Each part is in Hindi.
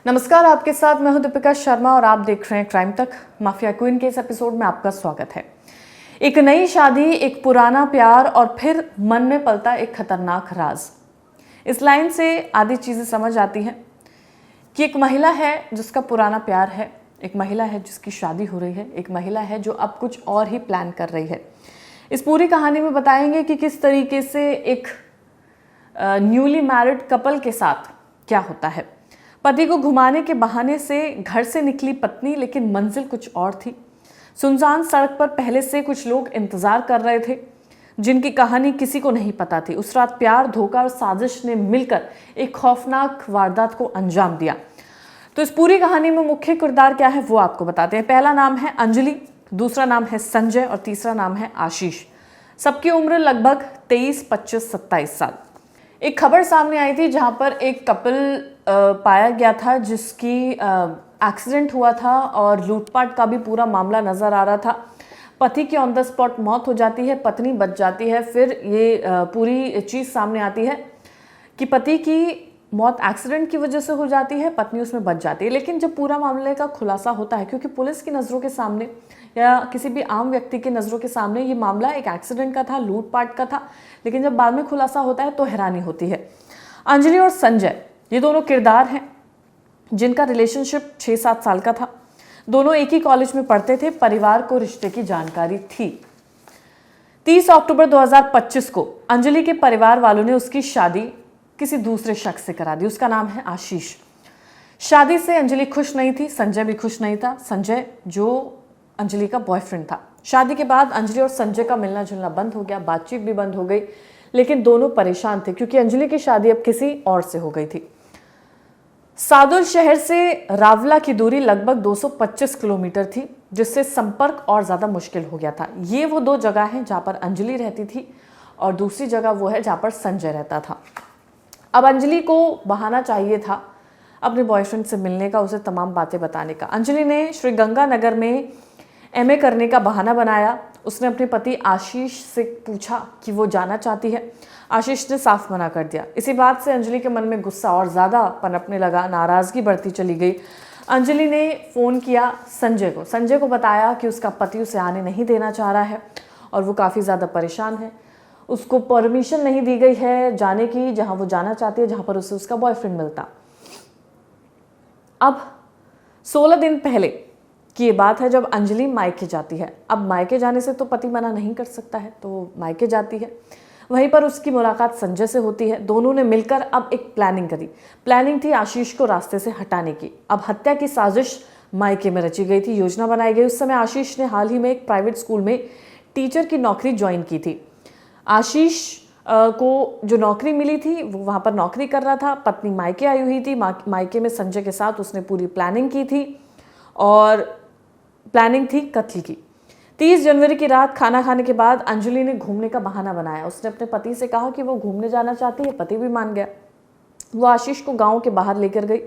नमस्कार, आपके साथ मैं हूं दीपिका शर्मा और आप देख रहे हैं क्राइम तक। माफिया क्वीन के इस एपिसोड में आपका स्वागत है। एक नई शादी, एक पुराना प्यार और फिर मन में पलता एक खतरनाक राज। इस लाइन से आधी चीजें समझ आती हैं कि एक महिला है जिसका पुराना प्यार है, एक महिला है जिसकी शादी हो रही है, एक महिला है जो अब कुछ और ही प्लान कर रही है। इस पूरी कहानी में बताएंगे कि किस तरीके से एक न्यूली मैरिड कपल के साथ क्या होता है। पति को घुमाने के बहाने से घर से निकली पत्नी, लेकिन मंजिल कुछ और थी। सुनसान सड़क पर पहले से कुछ लोग इंतजार कर रहे थे जिनकी कहानी किसी को नहीं पता थी। उस रात प्यार, धोखा और साजिश ने मिलकर एक खौफनाक वारदात को अंजाम दिया। तो इस पूरी कहानी में मुख्य किरदार क्या है वो आपको बताते हैं। पहला नाम है अंजलि, दूसरा नाम है संजय और तीसरा नाम है आशीष। सबकी उम्र लगभग 23, 25, 27 साल। एक खबर सामने आई थी जहां पर एक कपल पाया गया था जिसकी एक्सीडेंट हुआ था और लूटपाट का भी पूरा मामला नजर आ रहा था। पति की ऑन द स्पॉट मौत हो जाती है, पत्नी बच जाती है। फिर ये पूरी चीज़ सामने आती है कि पति की मौत एक्सीडेंट की वजह से हो जाती है, पत्नी उसमें बच जाती है। लेकिन जब पूरा मामले का खुलासा होता है, क्योंकि पुलिस की नज़रों के सामने या किसी भी आम व्यक्ति की नज़रों के सामने ये मामला एक एक्सीडेंट का था, लूटपाट का था, लेकिन जब बाद में खुलासा होता है तो हैरानी होती है। अंजलि और संजय ये दोनों किरदार हैं जिनका रिलेशनशिप 6-7 साल का था। दोनों एक ही कॉलेज में पढ़ते थे। परिवार को रिश्ते की जानकारी थी। 30 अक्टूबर 2025 को अंजलि के परिवार वालों ने उसकी शादी किसी दूसरे शख्स से करा दी। उसका नाम है आशीष। शादी से अंजलि खुश नहीं थी, संजय भी खुश नहीं था। संजय जो अंजलि का बॉयफ्रेंड था। शादी के बाद अंजलि और संजय का मिलना जुलना बंद हो गया, बातचीत भी बंद हो गई, लेकिन दोनों परेशान थे क्योंकि अंजलि की शादी अब किसी और से हो गई थी। सादुल शहर से रावला की दूरी लगभग 225 किलोमीटर थी, जिससे संपर्क और ज्यादा मुश्किल हो गया था। ये वो दो जगह हैं जहां पर अंजलि रहती थी और दूसरी जगह वो है जहां पर संजय रहता था। अब अंजलि को बहाना चाहिए था अपने बॉयफ्रेंड से मिलने का, उसे तमाम बातें बताने का। अंजलि ने श्री गंगानगर में एमए करने का बहाना बनाया। उसने अपने पति आशीष से पूछा कि वो जाना चाहती है। आशीष ने साफ मना कर दिया। इसी बात से अंजलि के मन में गुस्सा और ज़्यादा पनपने लगा, नाराज़गी बढ़ती चली गई। अंजलि ने फ़ोन किया संजय को बताया कि उसका पति उसे आने नहीं देना चाह रहा है और वो काफ़ी ज़्यादा परेशान है। उसको परमिशन नहीं दी गई है जाने की जहाँ वो जाना चाहती है, जहाँ पर उसे उसका बॉयफ्रेंड मिलता। अब 16 दिन पहले की ये बात है जब अंजलि मायके जाती है। अब मायके जाने से तो पति मना नहीं कर सकता है, तो मायके जाती है। वहीं पर उसकी मुलाकात संजय से होती है। दोनों ने मिलकर अब एक प्लानिंग करी। प्लानिंग थी आशीष को रास्ते से हटाने की। अब हत्या की साजिश मायके में रची गई थी, योजना बनाई गई। उस समय आशीष ने हाल ही में एक प्राइवेट स्कूल में टीचर की नौकरी ज्वाइन की थी। आशीष को जो नौकरी मिली थी वो वहाँ पर नौकरी कर रहा था। पत्नी मायके आई हुई थी। मायके में संजय के साथ उसने पूरी प्लानिंग की थी और प्लानिंग थी कत्ल की। 30 जनवरी की रात खाना खाने के बाद अंजलि ने घूमने का बहाना बनाया। उसने अपने पति से कहा कि वो घूमने जाना चाहती है। पति भी मान गया। वो आशीष को गांव के बाहर लेकर गई,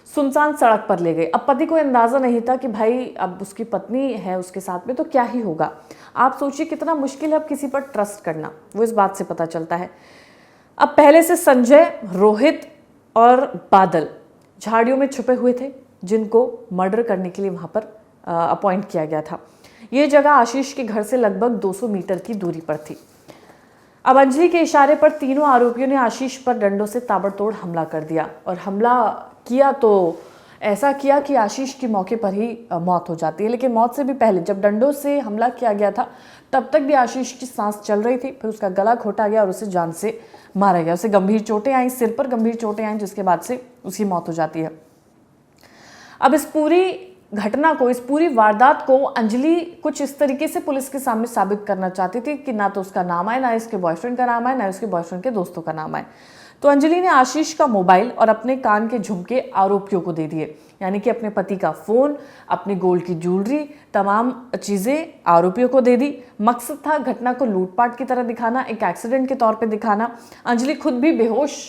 सुनसान सड़क पर ले गई। अब पति को अंदाजा नहीं था कि भाई अब उसकी पत्नी है उसके साथ में तो क्या ही होगा। आप सोचिए कितना मुश्किल है अब किसी पर ट्रस्ट करना, वो इस बात से पता चलता है। अब पहले से संजय, रोहित और बादल झाड़ियों में छुपे हुए थे जिनको मर्डर करने के लिए वहां पर अपॉइंट किया गया था। ये जगह आशीष के घर से लगभग 200 मीटर की दूरी पर थी। अब अंजलि के इशारे पर तीनों आरोपियों ने आशीष पर डंडों से ताबड़तोड़ हमला कर दिया और हमला किया तो ऐसा किया कि आशीष की मौके पर ही मौत हो जाती है। लेकिन मौत से भी पहले जब डंडों से हमला किया गया था तब तक भी आशीष की सांस चल रही थी। फिर उसका गला घोटा गया और उसे जान से मारा गया। उसे गंभीर चोटें आई, सिर पर गंभीर चोटें आई, जिसके बाद से उसकी मौत हो जाती है। अब इस पूरी घटना को, इस पूरी वारदात को अंजलि कुछ इस तरीके से पुलिस के सामने साबित करना चाहती थी कि ना तो उसका नाम आए, ना इसके बॉयफ्रेंड का नाम आए, ना उसके बॉयफ्रेंड के दोस्तों का नाम आए। तो अंजलि ने आशीष का मोबाइल और अपने कान के झुमके आरोपियों को दे दिए, यानी कि अपने पति का फोन, अपने गोल्ड की ज्वेलरी, तमाम चीजें आरोपियों को दे दी। मकसद था घटना को लूटपाट की तरह दिखाना, एक एक्सीडेंट के तौर पे दिखाना। अंजलि खुद भी बेहोश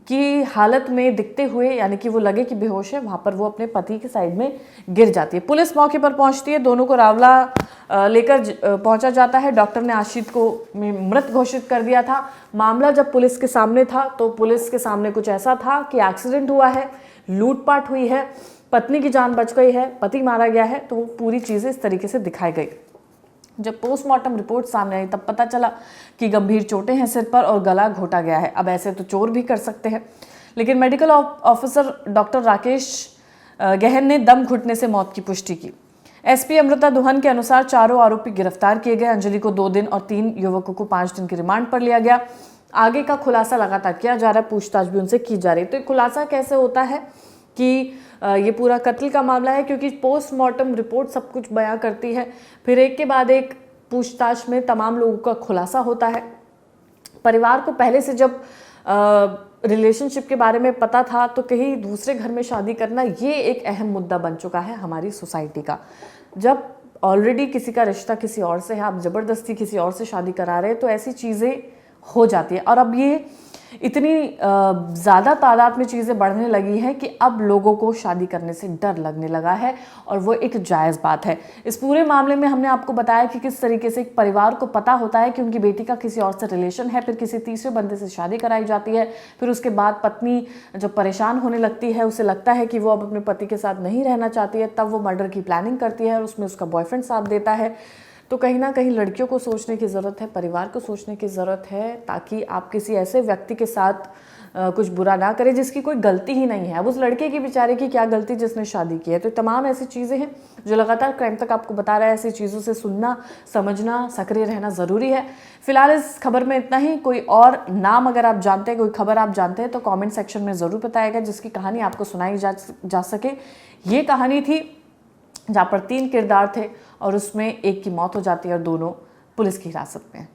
की हालत में दिखते हुए, यानी कि वो लगे कि बेहोश है, वहां पर वो अपने पति के साइड में गिर जाती है। पुलिस मौके पर पहुंचती है, दोनों को रावला लेकर पहुंचा जाता है। डॉक्टर ने आशित को मृत घोषित कर दिया था। मामला जब पुलिस के सामने था तो पुलिस के सामने कुछ ऐसा था कि एक्सीडेंट हुआ है, लूटपाट हुई है, पत्नी की जान बच गई है, पति मारा गया है, तो वो पूरी चीजें इस तरीके से दिखाई गई। जब पोस्टमार्टम रिपोर्ट सामने आई तब पता चला कि गंभीर चोटें हैं सिर पर और गला घोटा गया है। अब ऐसे तो चोर भी कर सकते हैं, लेकिन मेडिकल ऑफिसर डॉक्टर राकेश गहन ने दम घुटने से मौत की पुष्टि की। एसपी अमृता दुहन के अनुसार चारों आरोपी गिरफ्तार किए गए। अंजलि को 2 दिन और 3 युवकों को 5 दिन की रिमांड पर लिया गया। आगे का खुलासा लगातार किया जा रहा है, पूछताछ भी उनसे की जा रही है। तो खुलासा कैसे होता है कि ये पूरा कत्ल का मामला है, क्योंकि पोस्टमार्टम रिपोर्ट सब कुछ बयां करती है, फिर एक के बाद एक पूछताछ में तमाम लोगों का खुलासा होता है। परिवार को पहले से जब रिलेशनशिप के बारे में पता था तो कहीं दूसरे घर में शादी करना ये एक अहम मुद्दा बन चुका है हमारी सोसाइटी का। जब ऑलरेडी किसी का रिश्ता किसी और से है, आप ज़बरदस्ती किसी और से शादी करा रहे हैं, तो ऐसी चीज़ें हो जाती है। और अब ये इतनी ज़्यादा तादाद में चीज़ें बढ़ने लगी हैं कि अब लोगों को शादी करने से डर लगने लगा है, और वो एक जायज़ बात है। इस पूरे मामले में हमने आपको बताया कि किस तरीके से एक परिवार को पता होता है कि उनकी बेटी का किसी और से रिलेशन है, फिर किसी तीसरे बंदे से शादी कराई जाती है, फिर उसके बाद पत्नी जब परेशान होने लगती है, उसे लगता है कि वो अब अपने पति के साथ नहीं रहना चाहती है, तब वो मर्डर की प्लानिंग करती है और उसमें उसका बॉयफ्रेंड साथ देता है। तो कहीं ना कहीं लड़कियों को सोचने की ज़रूरत है, परिवार को सोचने की ज़रूरत है, ताकि आप किसी ऐसे व्यक्ति के साथ कुछ बुरा ना करें जिसकी कोई गलती ही नहीं है। अब उस लड़के की बेचारे की क्या गलती जिसने शादी की है। तो तमाम ऐसी चीज़ें हैं जो लगातार क्राइम तक आपको बता रहा है। ऐसी चीज़ों से सुनना, समझना, सक्रिय रहना ज़रूरी है। फिलहाल इस खबर में इतना ही। कोई और नाम अगर आप जानते हैं, कोई खबर आप जानते हैं, तो कॉमेंट सेक्शन में ज़रूर बताएगा, जिसकी कहानी आपको सुनाई जा सके। ये कहानी थी जहाँ पर 3 किरदार थे और उसमें एक की मौत हो जाती है और दोनों पुलिस की हिरासत में हैं।